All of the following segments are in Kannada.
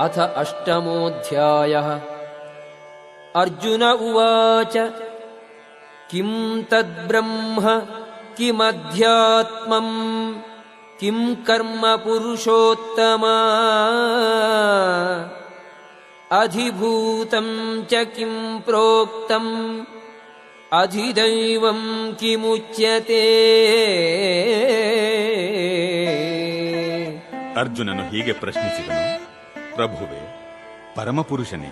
ಅಥ ಅಷ್ಟಮೋऽಧ್ಯಾಯಃ. ಅರ್ಜುನ ಉವಾಚ ಕಿಂ ತದ್ಬ್ರಹ್ಮ ಕಿಮಧ್ಯಾತ್ಮಂ ಕಿಂ ಕರ್ಮ ಪುರುಷೋತ್ತಮ ಅಧಿಭೂತಂ ಚ ಕಿಂ ಪ್ರೋಕ್ತಂ ಅಧಿದೈವಂ ಕಿಮುಚ್ಯತೆ. ಅರ್ಜುನನು ಹೀಗೆ ಪ್ರಶ್ನಿಸಿದನು, ಪ್ರಭುವೇ, ಪರಮಪುರುಷನೇ,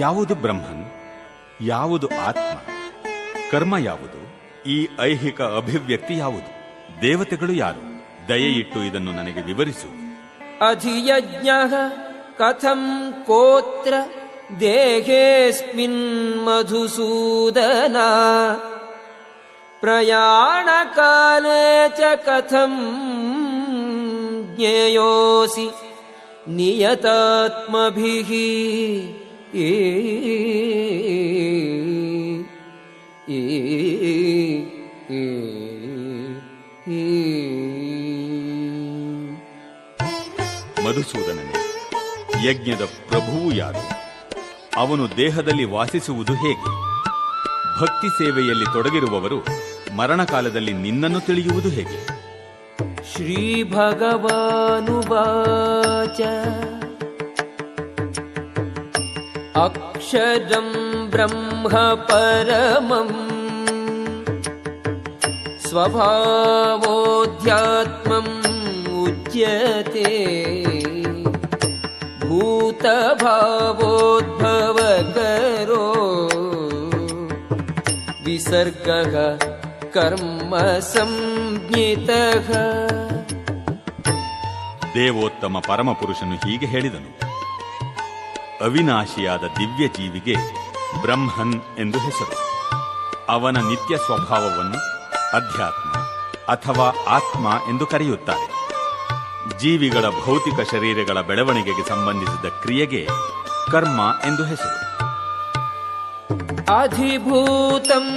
ಯಾವುದು ಬ್ರಹ್ಮನ್, ಯಾವುದು ಆತ್ಮ, ಕರ್ಮ ಯಾವುದು, ಈ ಐಹಿಕ ಅಭಿವ್ಯಕ್ತಿ ಯಾವುದು, ದೇವತೆಗಳು ಯಾರು? ದಯೆಯಿಟ್ಟು ಇದನ್ನು ನನಗೆ ವಿವರಿಸು. ಅಧಿಯಜ್ಞಃ ಕಥಂ ಕೋತ್ರ ದೇಹೇಸ್ಮಿನ್ ಮಧುಸೂದನ ಪ್ರಯಾಣ ಕಾಲೇ ಚ ಕಥಂ ಜ್ಞೇಯೋಸಿ ನಿಯತಾತ್ಮಭಿಃ. ಮಧುಸೂದನನೇ, ಯಜ್ಞದ ಪ್ರಭುವು ಯಾರು? ಅವನು ದೇಹದಲ್ಲಿ ವಾಸಿಸುವುದು ಹೇಗೆ? ಭಕ್ತಿ ಸೇವೆಯಲ್ಲಿ ತೊಡಗಿರುವವರು ಮರಣಕಾಲದಲ್ಲಿ ನಿನ್ನನ್ನು ತಿಳಿಯುವುದು ಹೇಗೆ? ಶ್ರೀ ಭಗವಾನುವಾಚ ಅಕ್ಷರಂ ಬ್ರಹ್ಮ ಪರಮಂ ಸ್ವಭಾವೋಧ್ಯಾತ್ಮಂ ಉಚ್ಯತೆ ಭೂತಭಾವೋದ್ಭವಕರೋ ವಿಸರ್ಗಃ ಕರ್ಮ ಸಂಜ್ಞಿತಃ. ದೇವೋತ್ತಮ ಪರಮಪುರುಷನು ಹೀಗೆ ಹೇಳಿದನು, ಅವಿನಾಶಿಯಾದ ದಿವ್ಯ ಜೀವಿಗೆ ಬ್ರಹ್ಮನ್ ಎಂದು ಹೆಸರು. ಅವನ ನಿತ್ಯ ಸ್ವಭಾವವನ್ನು ಅಧ್ಯಾತ್ಮ ಅಥವಾ ಆತ್ಮ ಎಂದು ಕರೆಯುತ್ತಾರೆ. ಜೀವಿಗಳ ಭೌತಿಕ ಶರೀರಗಳ ಬೆಳವಣಿಗೆಗೆ ಸಂಬಂಧಿಸಿದ ಕ್ರಿಯೆಗೆ ಕರ್ಮ ಎಂದು ಹೆಸರು. ಅಧಿಭೂತಂ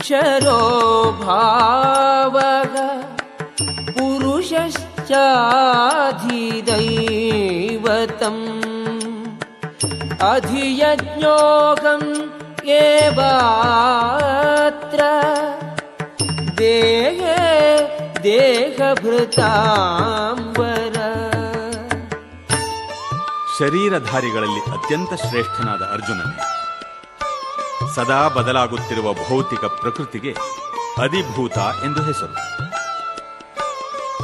ಕ್ಷರೋ ಭಾವಃ ಪುರುಷಶ್ಚಾಧಿದೈವತಂ ಅಧಿಯಜ್ಞೋಹಂ ಏವಾತ್ರ ದೇಹೇ ದೇಹಭೃತಾಂಬರ. ಶರೀರಧಾರಿಗಳಲ್ಲಿ ಅತ್ಯಂತ ಶ್ರೇಷ್ಠನಾದ ಅರ್ಜುನನೇ, ಸದಾ ಬದಲಾಗುತ್ತಿರುವ ಭೌತಿಕ ಪ್ರಕೃತಿಗೆ ಅಧಿಭೂತ ಎಂದು ಹೆಸರು.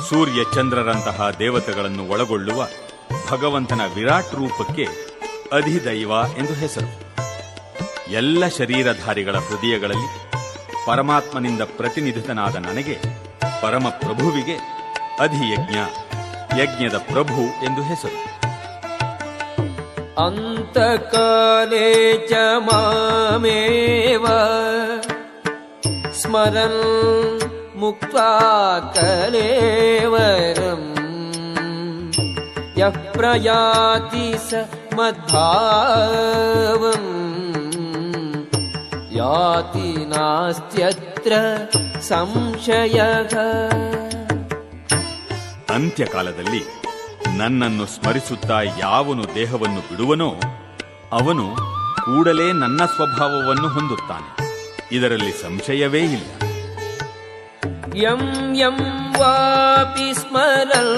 ಸೂರ್ಯ ಚಂದ್ರರಂತಹ ದೇವತೆಗಳನ್ನು ಒಳಗೊಳ್ಳುವ ಭಗವಂತನ ವಿರಾಟ್ ರೂಪಕ್ಕೆ ಅಧಿದೈವ ಎಂದು ಹೆಸರು. ಎಲ್ಲ ಶರೀರಧಾರಿಗಳ ಹೃದಯಗಳಲ್ಲಿ ಪರಮಾತ್ಮನಿಂದ ಪ್ರತಿನಿಧಿತನಾದ ನನಗೆ, ಪರಮ ಪ್ರಭುವಿಗೆ ಅಧಿಯಜ್ಞ, ಯಜ್ಞದ ಪ್ರಭು ಎಂದು ಹೆಸರು. ಅಂತಕಾಲೇ ಚ ಮಾಮೇವ ಸ್ಮರನ್ ಮುಕ್ತ್ವಾ ಕಲೇವರಂ ಯಃ ಪ್ರಯಾತಿ ಸ ಮದ್ಭಾವಂ ಯಾತಿ ನಾಸ್ತ್ಯತ್ರ ಸಂಶಯಃ. ಅಂತ್ಯಕಾಲದಲ್ಲಿ ನನ್ನನ್ನು ಸ್ಮರಿಸುತ್ತಾ ಯಾವನು ದೇಹವನ್ನು ಬಿಡುವನೋ ಅವನು ಕೂಡಲೇ ನನ್ನ ಸ್ವಭಾವವನ್ನು ಹೊಂದುತ್ತಾನೆ, ಇದರಲ್ಲಿ ಸಂಶಯವೇ ಇಲ್ಲ. ಯಂ ಯಂ ವಾಪಿ ಸ್ಮರನ್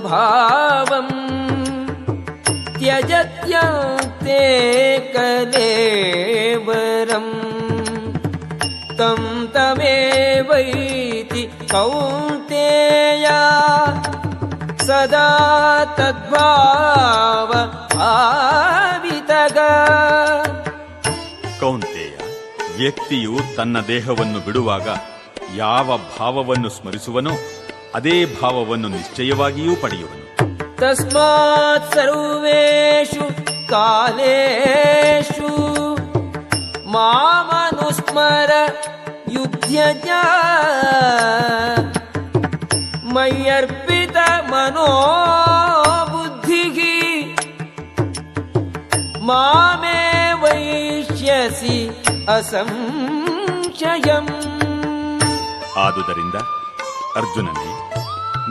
ಭಾವಂ ತ್ಯಜತ್ಯಂತೆ ಕಲೇವರಂ ತಂ ತಮೇವೈತಿ ಕೌಂತೇಯ ಸದಾ ತದ್ಭಾವ ಭಾವಿತಗ. ಕೌಂತೇಯ, ವ್ಯಕ್ತಿಯು ತನ್ನ ದೇಹವನ್ನು ಬಿಡುವಾಗ ಯಾವ ಭಾವವನ್ನು ಸ್ಮರಿಸುವನೋ ಅದೇ ಭಾವವನ್ನು ನಿಶ್ಚಯವಾಗಿಯೂ ಪಡೆಯುವನು. ತಸ್ಮಾತ್ ಸರ್ವೇಷು ಕಾಲೇಷು ಮಾಮನುಸ್ಮರ ಯುಧ್ಯಜ ಮಯ್ಯರ್ಪಿತ ಮನೋ ಬುದ್ಧಿಃ ಮಾಮೇ ವೈಷ್ಯಸಿ ಅಸಂಶಯಂ. ಆದುದರಿಂದ ಅರ್ಜುನನೇ,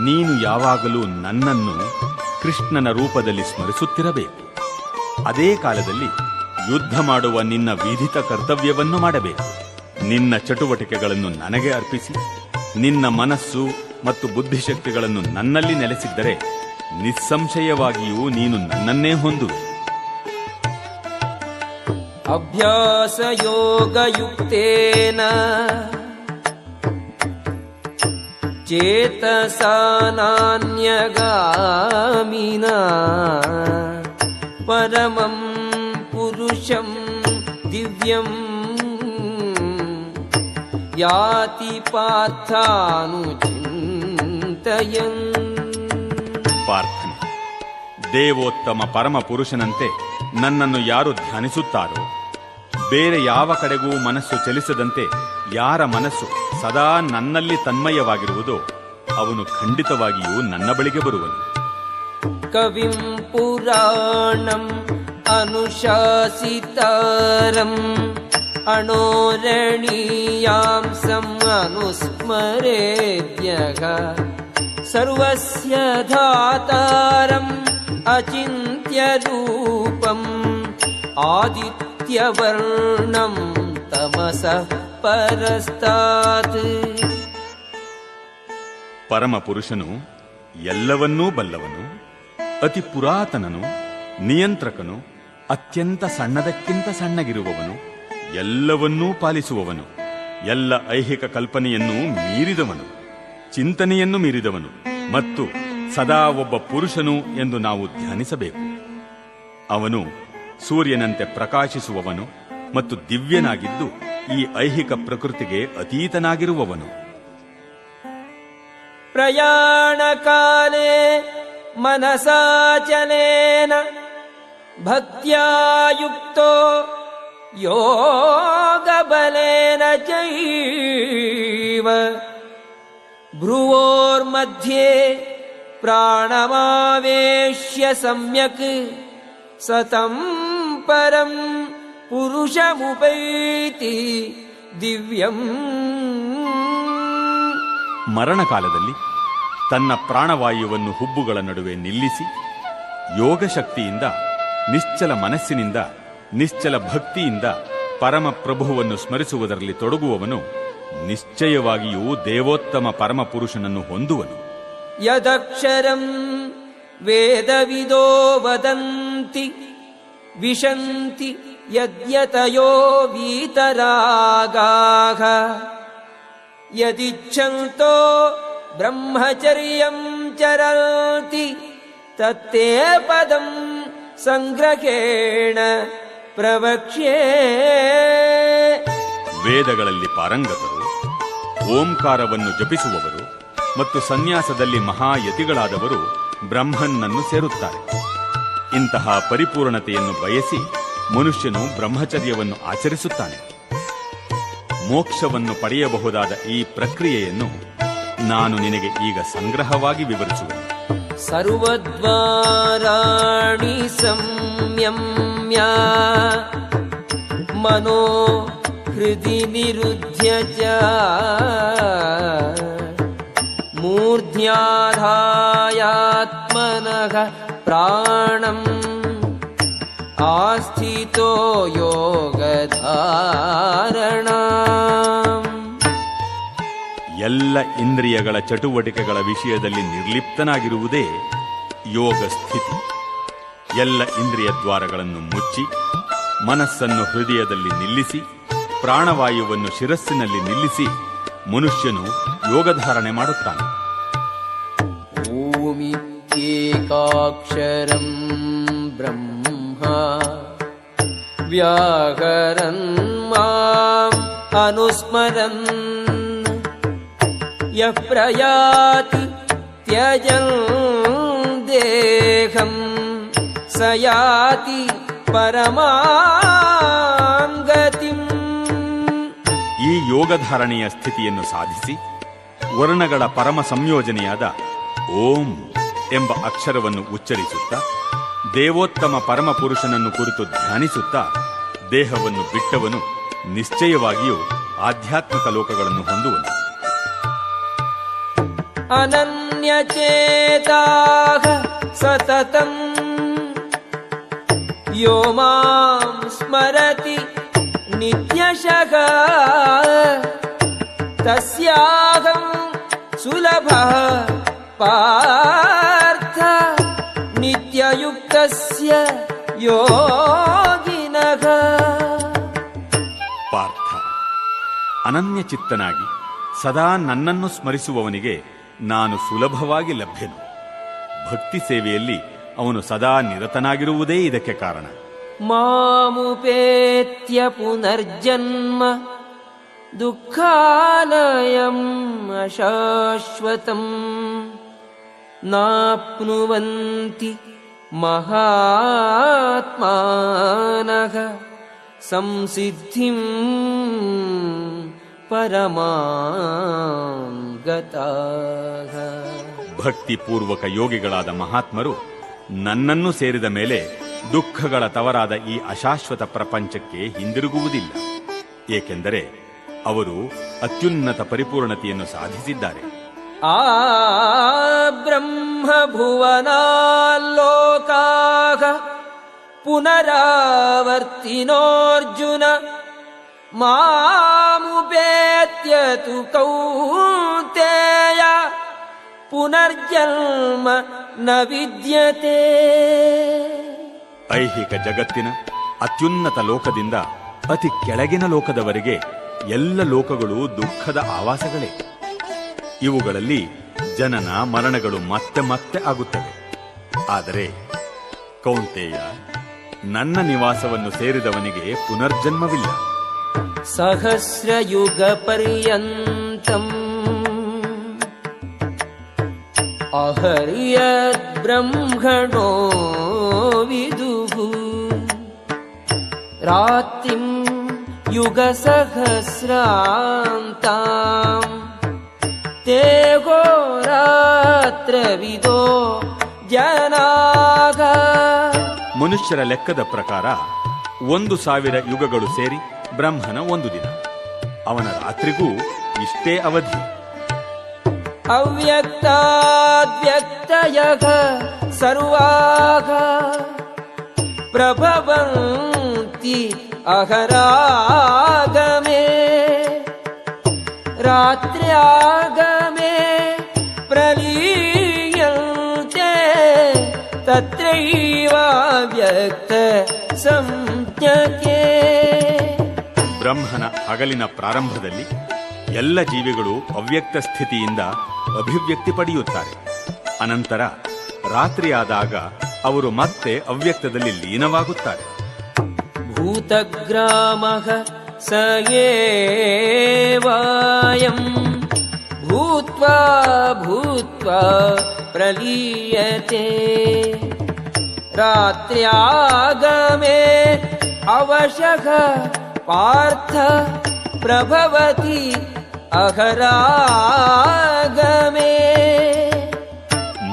ನೀನು ಯಾವಾಗಲೂ ನನ್ನನ್ನು ಕೃಷ್ಣನ ರೂಪದಲ್ಲಿ ಸ್ಮರಿಸುತ್ತಿರಬೇಕು. ಅದೇ ಕಾಲದಲ್ಲಿ ಯುದ್ಧ ಮಾಡುವ ನಿನ್ನ ವಿಧಿತ ಕರ್ತವ್ಯವನ್ನು ಮಾಡಬೇಕು. ನಿನ್ನ ಚಟುವಟಿಕೆಗಳನ್ನು ನನಗೆ ಅರ್ಪಿಸಿ ನಿನ್ನ ಮನಸ್ಸು ಮತ್ತು ಬುದ್ಧಿಶಕ್ತಿಗಳನ್ನು ನನ್ನಲ್ಲಿ ನೆಲೆಸಿದ್ದರೆ ನಿಸ್ಸಂಶಯವಾಗಿಯೂ ನೀನು ನನ್ನನ್ನೇ ಹೊಂದುವೆ. ಅಭ್ಯಾಸ ಯೋಗಯುಕ್ತೇನ ಚೇತಸಾ ನಾನ್ಯಗಾಮಿನ ಪರಮಂ ಪುರುಷಂ ದಿವ್ಯಂ ಯಾತಿ ಪಾರ್ಥಾನುಚಿಂತಯನ್. ಪ್ರಾರ್ಥನೆ. ದೇವೋತ್ತಮ ಪರಮ ಪುರುಷನಂತೆ ನನ್ನನ್ನು ಯಾರು ಧ್ಯಾನಿಸುತ್ತಾರೋ, ಬೇರೆ ಯಾವ ಕಡೆಗೂ ಮನಸ್ಸು ಚಲಿಸದಂತೆ ಯಾರ ಮನಸ್ಸು ಸದಾ ನನ್ನಲ್ಲಿ ತನ್ಮಯವಾಗಿರುವುದೋ ಅವನು ಖಂಡಿತವಾಗಿಯೂ ನನ್ನ ಬಳಿಗೆ ಬರುವನು. ಕವಿಂ ಪುರಾಣಂ ಅನುಶಾಸಿತಾರಂ ಅಣೋರಣೀಯಾಂಸಂ ಅನುಸ್ಮರೇದ್ಯಃ ಸರ್ವಸ್ಯ ಧಾತಾರಂ ಅಚಿಂತ್ಯ ರೂಪಂ ಆದಿತ್ಯವರ್ಣಂ ತಮಸಃ ಪರಸ್ತಾತ್. ಪರಮ ಪುರುಷನು ಎಲ್ಲವನ್ನೂ ಬಲ್ಲವನು, ಅತಿ ಪುರಾತನನು, ನಿಯಂತ್ರಕನು, ಅತ್ಯಂತ ಸಣ್ಣದಕ್ಕಿಂತ ಸಣ್ಣಗಿರುವವನು, ಎಲ್ಲವನ್ನೂ ಪಾಲಿಸುವವನು, ಎಲ್ಲ ಐಹಿಕ ಕಲ್ಪನೆಯನ್ನು ಮೀರಿದವನು, ಚಿಂತನೆಯನ್ನು ಮೀರಿದವನು ಮತ್ತು ಸದಾ ಒಬ್ಬ ಪುರುಷನು ಎಂದು ನಾವು ಧ್ಯಾನಿಸಬೇಕು. ಅವನು ಸೂರ್ಯನಂತೆ ಪ್ರಕಾಶಿಸುವವನು ಮತ್ತು ದಿವ್ಯನಾಗಿದ್ದು ಈ ಐಹಿಕ ಪ್ರಕೃತಿಗೆ ಅತೀತನಾಗಿರುವವನು. ಪ್ರಯಾಣ ಕಾಲೇ ಮನಸಾಚಲೇನ ಭಕ್ತ್ಯಾ ಯುಕ್ತೋ ಯೋಗ ಬಲೇನ ಚೈವ ಭ್ರುವೋರ್ಮಧ್ಯೆ ಪ್ರಾಣಮಾವೇಶ್ಯ ಸಮ್ಯಕ್ ಸತಂ ಪರಂ ಪುರುಷಮುಪೈತಿ ದಿವ್ಯಂ. ಮರಣಕಾಲದಲ್ಲಿ ತನ್ನ ಪ್ರಾಣವಾಯುವನ್ನು ಹುಬ್ಬುಗಳ ನಡುವೆ ನಿಲ್ಲಿಸಿ ಯೋಗಶಕ್ತಿಯಿಂದ, ನಿಶ್ಚಲ ಮನಸ್ಸಿನಿಂದ, ನಿಶ್ಚಲ ಭಕ್ತಿಯಿಂದ ಪರಮ ಪ್ರಭುವನ್ನು ಸ್ಮರಿಸುವುದರಲ್ಲಿ ತೊಡಗುವವನು ನಿಶ್ಚಯವಾಗಿಯೂ ದೇವೋತ್ತಮ ಪರಮ ಪುರುಷನನ್ನು ಹೊಂದುವನು. ಯದಕ್ಷರಂ ವೇದವಿದೋ ವದಂತಿ ವಿಶಂತಿ ಯದ್ಯತಯೋ ವೀತರಾಗಾಃ ಯದಿಚ್ಛಂತೋ ಬ್ರಹ್ಮಚರ್ಯಂ ಚರಂತಿ ತತ್ತೇ ಪದಂ ಸಂಗ್ರಹೇಣ ಪ್ರವಕ್ಷ್ಯೇ. ವೇದಗಳಲ್ಲಿ ಪಾರಂಗತರು, ಓಂಕಾರವನ್ನು ಜಪಿಸುವವರು ಮತ್ತು ಸನ್ಯಾಸದಲ್ಲಿ ಮಹಾಯತಿಗಳಾದವರು ಬ್ರಹ್ಮನ್ನನ್ನು ಸೇರುತ್ತಾರೆ. ಇಂತಹ ಪರಿಪೂರ್ಣತೆಯನ್ನು ಬಯಸಿ ಮನುಷ್ಯನು ಬ್ರಹ್ಮಚರ್ಯವನ್ನು ಆಚರಿಸುತ್ತಾನೆ. ಮೋಕ್ಷವನ್ನು ಪಡೆಯಬಹುದಾದ ಈ ಪ್ರಕ್ರಿಯೆಯನ್ನು ನಾನು ನಿನಗೆ ಈಗ ಸಂಗ್ರಹವಾಗಿ ವಿವರಿಸುವೆನು. ಸರ್ವದ್ವಾರಾಣಿ ಸಂಯಮ್ಯ ಮನೋ ಹೃದಿ ನಿರುಧ್ಯ ಚ ಮೂರ್ಧ್ಯಾಧಾಯಾತ್ಮನಃ ಪ್ರಾಣಂ ಆಸ್ಥಿತೋ ಯೋಗಧಾರಣಾಂ. ಎಲ್ಲ ಇಂದ್ರಿಯಗಳ ಚಟುವಟಿಕೆಗಳ ವಿಷಯದಲ್ಲಿ ನಿರ್ಲಿಪ್ತನಾಗಿರುವುದೇ ಯೋಗ ಸ್ಥಿತಿ. ಎಲ್ಲ ಇಂದ್ರಿಯ ದ್ವಾರಗಳನ್ನು ಮುಚ್ಚಿ ಮನಸ್ಸನ್ನು ಹೃದಯದಲ್ಲಿ ನಿಲ್ಲಿಸಿ ಪ್ರಾಣವಾಯುವನ್ನು ಶಿರಸ್ಸಿನಲ್ಲಿ ನಿಲ್ಲಿಸಿ ಮನುಷ್ಯನು ಯೋಗಧಾರಣೆ ಮಾಡುತ್ತಾನೆ. ಓಮಿತ್ಯೇಕಾಕ್ಷರಂ ಬ್ರಹ್ಮ ವ್ಯಾಹರನ್ ಮಾಂ ಅನುಸ್ಮರನ್ ಯಃ ಪ್ರಯಾತಿ ತ್ಯಜನ್ ದೇಹಂ ಸ ಯಾತಿ ಪರಮಾಂ ಗತಿಂ. ಈ ಯೋಗಧಾರಣೆಯ ಸ್ಥಿತಿಯನ್ನು ಸಾಧಿಸಿ ವರ್ಣಗಳ ಪರಮ ಸಂಯೋಜನೆಯಾದ ಓಂ ಎಂಬ ಅಕ್ಷರವನ್ನು ಉಚ್ಚರಿಸುತ್ತಾ ದೇವೋತ್ತಮ ಪರಮ ಪುರುಷನನ್ನು ಕುರಿತು ಧ್ಯಾನಿಸುತ್ತಾ ದೇಹವನ್ನು ಬಿಟ್ಟವನು ನಿಶ್ಚಯವಾಗಿಯೂ ಆಧ್ಯಾತ್ಮಿಕ ಲೋಕಗಳನ್ನು ಹೊಂದುವನು. ಅನನ್ಯಚೇತಾಃ ಸತತಂ ಯೋ ಮಾಂ ಸ್ಮರತಿ ನಿತ್ಯಶಃ ತಸ್ಯಾಹಂ ಸುಲಭಃ ಪಾರ್ಥ ನಿತ್ಯಯುಕ್ತಸ್ಯ ಯೋಗಿನಃ. ಪಾರ್ಥ, ಅನನ್ಯ ಚಿತ್ತನಾಗಿ ಸದಾ ನನ್ನನ್ನು ಸ್ಮರಿಸುವವನಿಗೆ ನಾನು ಸುಲಭವಾಗಿ ಲಭ್ಯನು. ಭಕ್ತಿ ಸೇವೆಯಲ್ಲಿ ಅವನು ಸದಾ ನಿರತನಾಗಿರುವುದೇ ಇದಕ್ಕೆ ಕಾರಣ. ಮಾಮುಪೇತ್ಯ ಪುನರ್ಜನ್ಮ ದುಃಖಾಲಯಂ ಅಶಾಶ್ವತಂ ನಾಪ್ನುವಂತಿ ಮಹಾತ್ಮಾನಃ ಸಂಸಿದ್ಧಿಂ ಪರಮಾಂ ಗತಾಃ. ಭಕ್ತಿಪೂರ್ವಕ ಯೋಗಿಗಳಾದ ಮಹಾತ್ಮರು ನನ್ನನ್ನು ಸೇರಿದ ಮೇಲೆ ದುಃಖಗಳ ತವರಾದ ಈ ಅಶಾಶ್ವತ ಪ್ರಪಂಚಕ್ಕೆ ಹಿಂದಿರುಗುವುದಿಲ್ಲ. ಏಕೆಂದರೆ ಅವರು ಅತ್ಯುನ್ನತ ಪರಿಪೂರ್ಣತೆಯನ್ನು ಸಾಧಿಸಿದ್ದಾರೆ. ಆ ಬ್ರಹ್ಮ ಭುವನಾಲೋಕಾಃ ಪುನರಾವರ್ತಿನೋರ್ಜುನ ಮಾಮುಪೇತ್ಯ ತು ಕೌಂತೇಯ ಪುನರ್ಜನ್ಮ ನ ವಿದ್ಯತೆ. ಐಹಿಕ ಜಗತ್ತಿನ ಅತ್ಯುನ್ನತ ಲೋಕದಿಂದ ಅತಿ ಕೆಳಗಿನ ಲೋಕದವರೆಗೆ ಎಲ್ಲ ಲೋಕಗಳು ದುಃಖದ ಆವಾಸಗಳೇ. ಇವುಗಳಲ್ಲಿ ಜನನ ಮರಣಗಳು ಮತ್ತೆ ಮತ್ತೆ ಆಗುತ್ತವೆ. ಆದರೆ ಕೌಂತೇಯ, ನನ್ನ ನಿವಾಸವನ್ನು ಸೇರಿದವನಿಗೆ ಪುನರ್ಜನ್ಮವಿಲ್ಲ. ಸಹಸ್ರಯುಗ ಪರ್ಯಂತಂ ಅಹರ್ಯದ್ ಬ್ರಹ್ಮಣೋ ವಿದುಃ ರಾತ್ರಿಂ ಯುಗ ಸಹಸ್ರಾಂತಾಂ ತೇ ಹೋರಾತ್ರವಿದೋ ಜನಾಃ. ಮನುಷ್ಯರ ಲೆಕ್ಕದ ಪ್ರಕಾರ 1,000 ಯುಗಗಳು ಸೇರಿ ಬ್ರಹ್ಮನ ಒಂದು ದಿನ. ಅವನ ರಾತ್ರಿಗೂ ಇಷ್ಟೇ ಅವಧಿ. ಅವ್ಯಕ್ತಾದ್ವ್ಯಕ್ತಯಃ ಸರ್ವಾಃ ಪ್ರಭವಂತಿ ಅಹರಾಗಮೇ ರಾತ್ರ್ಯಾಗಮೇ ಪ್ರಲೀಯಂತೆ ತತ್ರೈವ ವ್ಯಕ್ತ ಸಂಜ್ಞಕೆ. ಬ್ರಹ್ಮನ ಹಗಲಿನ ಪ್ರಾರಂಭದಲ್ಲಿ ಎಲ್ಲ ಜೀವಿಗಳು ಅವ್ಯಕ್ತ ಸ್ಥಿತಿಯಿಂದ ಅಭಿವ್ಯಕ್ತಿ ಪಡೆಯುತ್ತಾರೆ. ಅನಂತರ ರಾತ್ರಿಯಾದಾಗ ಅವರು ಮತ್ತೆ ಅವ್ಯಕ್ತದಲ್ಲಿ ಲೀನವಾಗುತ್ತಾರೆ. ಭೂತಗ್ರಾಮಃ ಸ ಏವಾಯಂ ಭೂತ್ವಾ ಭೂತ್ವಾ ಪ್ರಲೀಯತೆ ರಾತ್ರ್ಯಾಗಮೇ ಅವಶಃ ಪಾರ್ಥ ಪ್ರಭವತಿ ಅಹರಾಗಮೇ.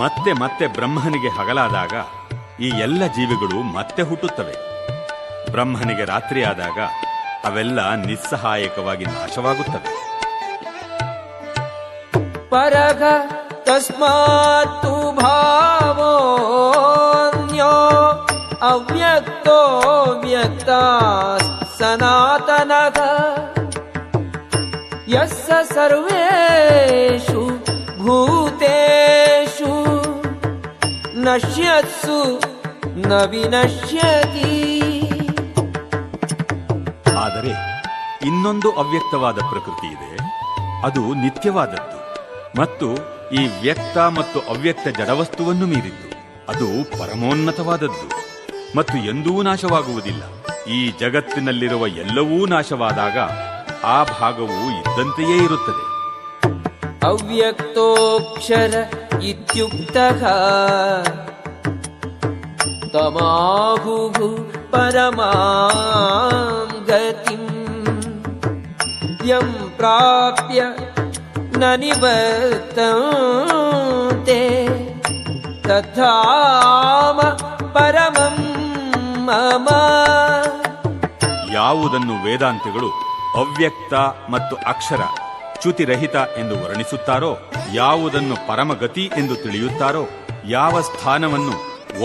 ಮತ್ತೆ ಮತ್ತೆ ಬ್ರಹ್ಮನಿಗೆ ಹಗಲಾದಾಗ ಈ ಎಲ್ಲ ಜೀವಿಗಳು ಮತ್ತೆ ಹುಟ್ಟುತ್ತವೆ. ಬ್ರಹ್ಮನಿಗೆ ರಾತ್ರಿಯಾದಾಗ ಅವೆಲ್ಲ ನಿಸ್ಸಹಾಯಕವಾಗಿ ನಾಶವಾಗುತ್ತವೆ. ಪರಗ ತಸ್ಮಾತ್ತು ಭಾವೋನ್ಯೋ ಅವ್ಯಕ್ತೋ ವ್ಯಕ್ತ ಸನಾತನಃ ಯಸ್ಸ ಸರ್ವೇಷು ಭೂತೇಷು ನಶ್ಯತ್ಸು ನ ವಿನಶ್ಯತಿ. ಆದರೆ ಇನ್ನೊಂದು ಅವ್ಯಕ್ತವಾದ ಪ್ರಕೃತಿ ಇದೆ. ಅದು ನಿತ್ಯವಾದದ್ದು ಮತ್ತು ಈ ವ್ಯಕ್ತ ಮತ್ತು ಅವ್ಯಕ್ತ ಜಡವಸ್ತುವನ್ನು ಮೀರಿದ್ದು. ಅದು ಪರಮೋನ್ನತವಾದದ್ದು ಮತ್ತು ಎಂದೂ ನಾಶವಾಗುವುದಿಲ್ಲ. ಈ ಜಗತ್ತಿನಲ್ಲಿರುವ ಎಲ್ಲವೂ ನಾಶವಾದಾಗ ಆ ಭಾಗವು ಇದ್ದಂತೆಯೇ ಇರುತ್ತದೆ. ಅವ್ಯಕ್ತೋಕ್ಷರ ಇತ್ಯುಕ್ತಃ ತಮಾಹುಃ ಪರಮಾಂ ಗತಿಂ ಯಂ ಪ್ರಾಪ್ಯ ನ ನಿವರ್ತಂತೆ ತಥಾಮ ಪರಮಂ ಮಮ. ಯಾವುದನ್ನು ವೇದಾಂತಿಗಳು ಅವ್ಯಕ್ತ ಮತ್ತು ಅಕ್ಷರ ಚ್ಯುತಿರಹಿತ ಎಂದು ವರ್ಣಿಸುತ್ತಾರೋ, ಯಾವುದನ್ನು ಪರಮಗತಿ ಎಂದು ತಿಳಿಯುತ್ತಾರೋ ಯಾವ ಸ್ಥಾನವನ್ನು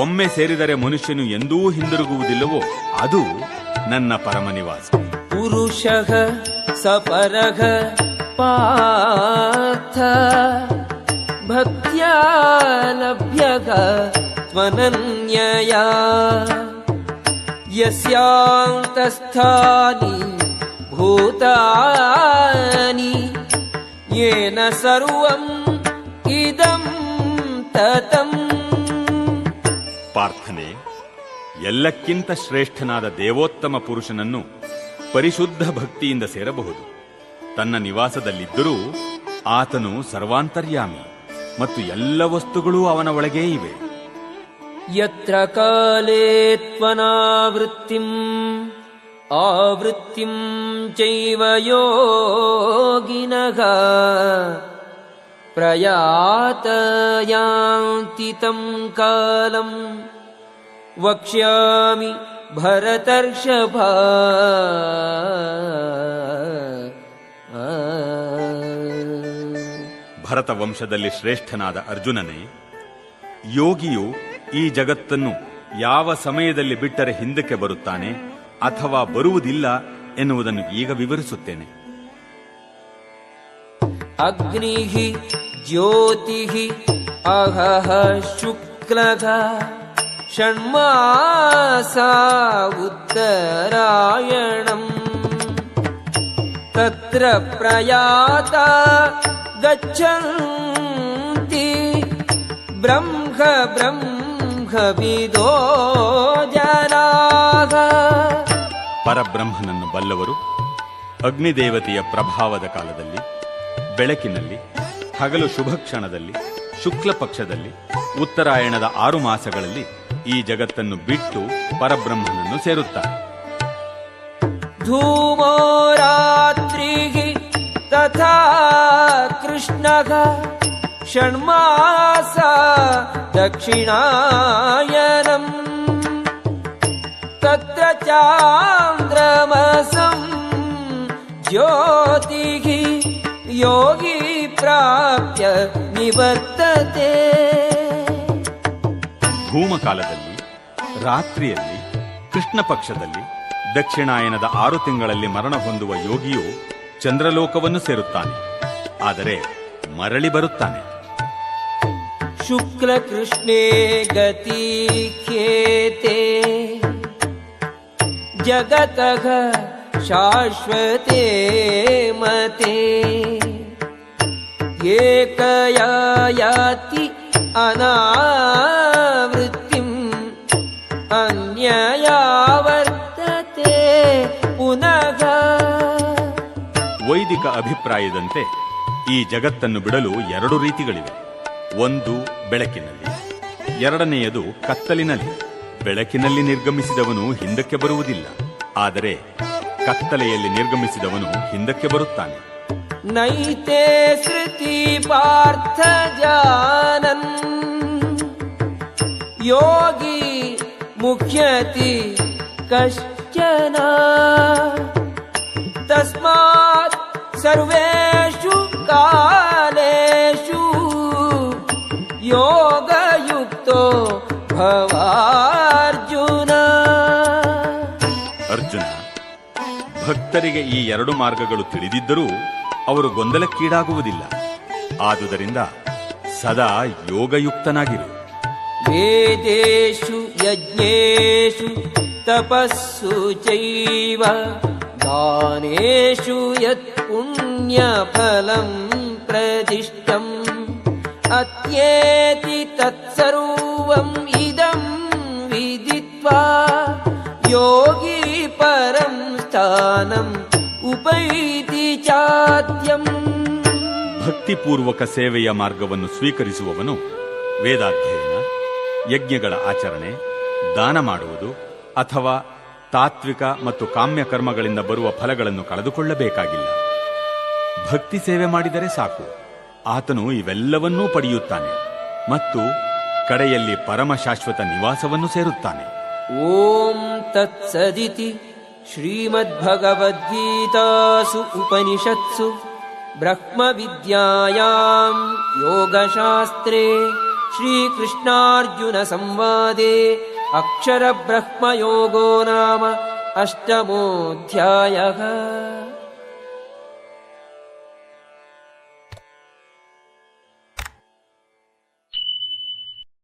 ಒಮ್ಮೆ ಸೇರಿದರೆ ಮನುಷ್ಯನು ಎಂದೂ ಹಿಂದಿರುಗುವುದಿಲ್ಲವೋ ಅದು ನನ್ನ ಪರಮ ನಿವಾಸ. ಪುರುಷಃ ಸಪರಃ ಪಾರ್ಥ ಭಕ್ತ್ಯಾ ಲಭ್ಯಃ ತ್ವನನ್ಯಯಾ ಯಸ್ಯಾಂತಸ್ಥಾನಿ ಭೂತಾನಿ ಯೇನ ಸರ್ವಂ ಇದಂ ತತಂ. ಪಾರ್ಥನೆ, ಎಲ್ಲಕ್ಕಿಂತ ಶ್ರೇಷ್ಠನಾದ ದೇವೋತ್ತಮ ಪುರುಷನನ್ನು ಪರಿಶುದ್ಧ ಭಕ್ತಿಯಿಂದ ಸೇರಬಹುದು. ತನ್ನ ನಿವಾಸದಲ್ಲಿದ್ದರೂ ಆತನು ಸರ್ವಾಂತರ್ಯಾಮಿ ಮತ್ತು ಎಲ್ಲ ವಸ್ತುಗಳೂ ಅವನ ಒಳಗೇ ಇವೆ. ಯತ್ರ ಕಾಲೇ ತ್ವನಾವೃತ್ತಿಂ ಆವೃತ್ತಿಂ ಚೈವ ಯೋಗಿನಃ ಪ್ರಯಾತ ಯಾಂತಿ ತಂ ಕಾಲಂ ವಕ್ಷ್ಯಾಮಿ ಭರತರ್ಷಭ. ಭರತ ವಂಶದಲ್ಲಿ ಶ್ರೇಷ್ಠನಾದ ಅರ್ಜುನನೇ, ಯೋಗಿಯು ಈ ಜಗತ್ತನ್ನು ಯಾವ ಸಮಯದಲ್ಲಿ ಬಿಟ್ಟರೆ ಹಿಂದಕ್ಕೆ ಬರುತ್ತಾನೆ ಅಥವಾ ಬರುವುದಿಲ್ಲ ಎನ್ನುವುದನ್ನು ಈಗ ವಿವರಿಸುತ್ತೇನೆ. ಅಗ್ನಿಃ ಜ್ಯೋತಿಃ ಅಹಃ ಶುಕ್ಲಃ ಷಣ್ಮಾಸಾ ಉತ್ತರಾಯಣಂ ತತ್ರ ಪ್ರಯಾತ ಗಚ್ಚಂತಿ ಬ್ರಹ್ಮ ಬ್ರಹ್ಮವಿದೋ ಜನಾಃ. ಪರಬ್ರಹ್ಮನನ್ನು ಬಲ್ಲವರು ಅಗ್ನಿದೇವತೆಯ ಪ್ರಭಾವದ ಕಾಲದಲ್ಲಿ, ಬೆಳಕಿನಲ್ಲಿ, ಹಗಲು ಶುಭ ಕ್ಷಣದಲ್ಲಿ, ಶುಕ್ಲ ಪಕ್ಷದಲ್ಲಿ, ಉತ್ತರಾಯಣದ 6 ಮಾಸಗಳಲ್ಲಿ ಈ ಜಗತ್ತನ್ನು ಬಿಟ್ಟು ಪರಬ್ರಹ್ಮನನ್ನು ಸೇರುತ್ತಾರೆ. ಧೂಮೋ ರಾತ್ರಿಃ ತಥಾ ಕೃಷ್ಣಃ ಷಣ್ಮಾಸಾ ದಕ್ಷಿಣಾಯನಂ ತತ್ರ ಚಾಂದ್ರಮಸಂ ಜ್ಯೋತಿಃ ಯೋಗಿ ಪ್ರಾಪ್ಯ ನಿವರ್ತತೆ. ಧೂಮಕಾಲದಲ್ಲಿ, ರಾತ್ರಿಯಲ್ಲಿ, ಕೃಷ್ಣ ಪಕ್ಷದಲ್ಲಿ, ದಕ್ಷಿಣಾಯನದ 6 ತಿಂಗಳಲ್ಲಿ ಮರಣ ಹೊಂದುವ ಯೋಗಿಯು ಚಂದ್ರಲೋಕವನ್ನು ಸೇರುತ್ತಾನೆ, ಆದರೆ ಮರಳಿ ಬರುತ್ತಾನೆ. ಶುಕ್ಲ ಕೃಷ್ಣೇ ಗತಿ ಖೇತೆ ಜಗತಃ ಶಾಶ್ವತೆ ಮತೆ ಏಕಯಾ ಯಾತಿ ಅನಾವೃತ್ತಿಂ ಅನ್ಯಯಾ ವರ್ತತೆ ಪುನಃ. ವೈದಿಕ ಅಭಿಪ್ರಾಯದಂತೆ ಈ ಜಗತ್ತನ್ನು ಬಿಡಲು 2 ರೀತಿಗಳಿವೆ. ಒಂದು ಬೆಳಕಿನಲ್ಲಿ, ಎರಡನೆಯದು ಕತ್ತಲಿನಲ್ಲಿ. ಬೆಳಕಿನಲ್ಲಿ ನಿರ್ಗಮಿಸಿದವನು ಹಿಂದಕ್ಕೆ ಬರುವುದಿಲ್ಲ, ಆದರೆ ಕತ್ತಲೆಯಲ್ಲಿ ನಿರ್ಗಮಿಸಿದವನು ಹಿಂದಕ್ಕೆ ಬರುತ್ತಾನೆ. ನೈತೆ ಶ್ರುತಿ ಪಾರ್ಥ ಜಾನನ್ ಯೋಗಿ ಮುಖ್ಯತಿ ಕಶ್ಚನ ತಸ್ಮಾತ್ ಸರ್ವೇಷು ಕಾಲೇಷು ಯೋಗಯುಕ್ತೋ ಭವಾರ್ಜುನ. ಅರ್ಜುನ, ಭಕ್ತರಿಗೆ ಈ 2 ಮಾರ್ಗಗಳು ತಿಳಿದಿದ್ದರೂ ಅವರು ಗೊಂದಲಕ್ಕೀಡಾಗುವುದಿಲ್ಲ. ಆದುದರಿಂದ ಸದಾ ಯೋಗಯುಕ್ತನಾಗಿರು. ವೇದೇಷು ಯಜ್ಞೇಷು ತಪಸ್ಸು ಚೈವ ದಾನೇಷು ಯತ್ ಪುಣ್ಯ ಫಲಂ ಪ್ರದಿಷ್ಟಂ ಅತ್ಯೇತಿ ತತ್ಸರ್ವಂ ಇದಂ ವಿದಿತ್ವಾ ಯೋಗಿ ಪರಂ ಸ್ಥಾನಂ ಉಪೈತಿ ಚಾದ್ಯಂ. ಭಕ್ತಿಪೂರ್ವಕ ಸೇವೆಯ ಮಾರ್ಗವನ್ನು ಸ್ವೀಕರಿಸುವವನು ವೇದಾಧ್ಯಯನ, ಯಜ್ಞಗಳ ಆಚರಣೆ, ದಾನ ಮಾಡುವುದು ಅಥವಾ ತಾತ್ವಿಕ ಮತ್ತು ಕಾಮ್ಯ ಕರ್ಮಗಳಿಂದ ಬರುವ ಫಲಗಳನ್ನು ಕಳೆದುಕೊಳ್ಳಬೇಕಾಗಿಲ್ಲ. ಭಕ್ತಿ ಸೇವೆ ಮಾಡಿದರೆ ಸಾಕು, ಆತನು ಇವೆಲ್ಲವನ್ನೂ ಪಡೆಯುತ್ತಾನೆ ಮತ್ತು ಕಡೆಯಲ್ಲಿ ಪರಮ ಶಾಶ್ವತ ನಿವಾಸವನ್ನು ಸೇರುತ್ತಾನೆ. ಓಂ ತತ್ಸದಿತಿ ಶ್ರೀಮದ್ಭಗವದ್ಗೀತಾಸು ಉಪನಿಷತ್ಸು ಬ್ರಹ್ಮವಿದ್ಯಾಯಾಂ ಯೋಗಶಾಸ್ತ್ರೇ ಶ್ರೀಕೃಷ್ಣಾರ್ಜುನ ಸಂವಾದೇ ಅಕ್ಷರ ಬ್ರಹ್ಮಯೋಗೋ ನಾಮ ಅಷ್ಟಮೋಧ್ಯಾಯಃ.